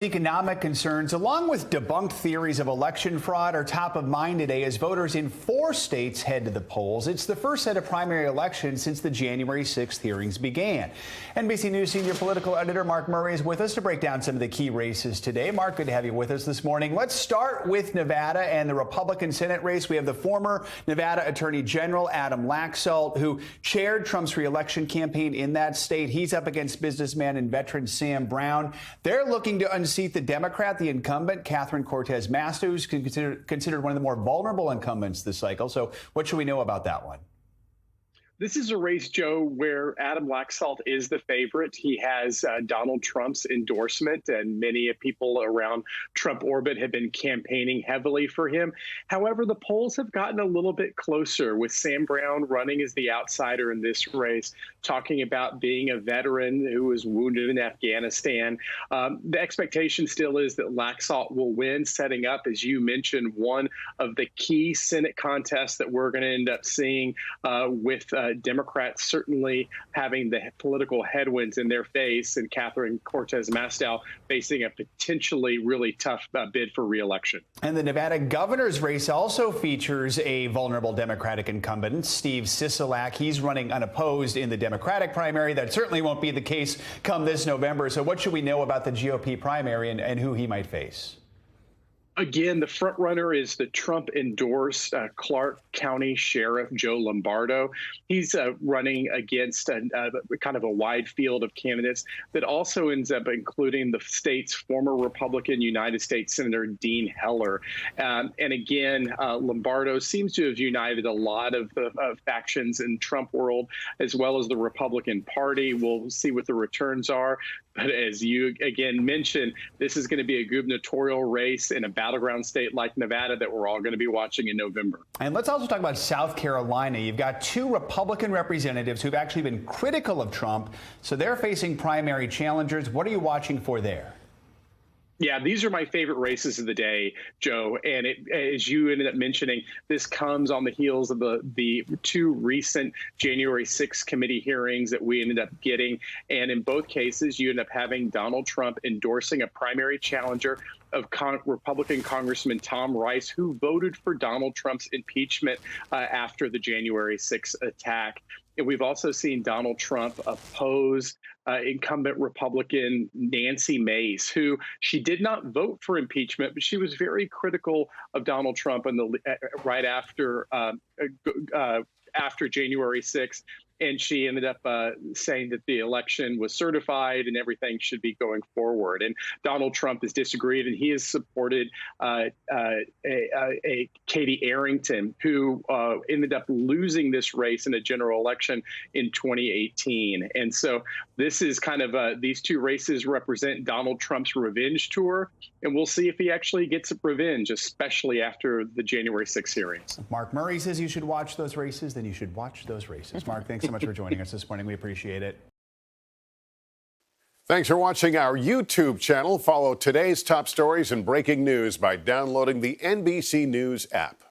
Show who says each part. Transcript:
Speaker 1: Economic concerns, along with debunked theories of election fraud, are top of mind today as voters in 4 states head to the polls. It's the first set of primary elections since the January 6th hearings began. NBC News senior political editor Mark Murray is with us to break down some of the key races today. Mark, good to have you with us this morning. Let's start with Nevada and the Republican Senate race. We have the former Nevada Attorney General Adam Laxalt, who chaired Trump's reelection campaign in that state. He's up against businessman and veteran Sam Brown. They're looking to unseat the Democrat, the incumbent, Catherine Cortez Masto, who's considered one of the more vulnerable incumbents this cycle. So what should we know about that one?
Speaker 2: This is a race, Joe, where Adam Laxalt is the favorite. He has Donald Trump's endorsement, and many people around Trump orbit have been campaigning heavily for him. However, the polls have gotten a little bit closer, with Sam Brown running as the outsider in this race, talking about being a veteran who was wounded in Afghanistan. The expectation still is that Laxalt will win, setting up, as you mentioned, one of the key Senate contests that we're going to end up seeing with Democrats certainly having the political headwinds in their face, and Catherine Cortez Masto facing a potentially really tough bid for re-election.
Speaker 1: And the Nevada governor's race also features a vulnerable Democratic incumbent, Steve Sisolak. He's running unopposed in the Democratic primary. That certainly won't be the case come this November. So what should we know about the GOP primary and who he might face?
Speaker 2: Again, the front runner is the Trump-endorsed Clark County Sheriff Joe Lombardo. He's running against kind of a wide field of candidates that also ends up including the state's former Republican United States Senator Dean Heller. And again, Lombardo seems to have united a lot of factions in Trump world, as well as the Republican Party. We'll see what the returns are. But as you again mentioned, this is going to be a gubernatorial race in a battleground state like Nevada that we're all going to be watching in November.
Speaker 1: And let's also talk about South Carolina. You've got 2 Republican representatives who've actually been critical of Trump, so they're facing primary challengers. What are you watching for there?
Speaker 2: Yeah, these are my favorite races of the day, Joe. And as you ended up mentioning, this comes on the heels of the 2 recent January 6th committee hearings that we ended up getting. And in both cases, you end up having Donald Trump endorsing a primary challenger of Republican Congressman Tom Rice, who voted for Donald Trump's impeachment after the January 6th attack. And we've also seen Donald Trump oppose incumbent Republican Nancy Mace, who she did not vote for impeachment, but she was very critical of Donald Trump right after January 6th. And she ended up saying that the election was certified and everything should be going forward. And Donald Trump has disagreed, and he has supported Katie Arrington, who ended up losing this race in a general election in 2018. And so this is kind of these 2 races represent Donald Trump's revenge tour. And we'll see if he actually gets revenge, especially after the January 6th hearings.
Speaker 1: Mark Murray says you should watch those races, then you should watch those races. Mark, thanks so much for joining us this morning. We appreciate it.
Speaker 3: Thanks for watching our YouTube channel. Follow today's top stories and breaking news by downloading the NBC News app.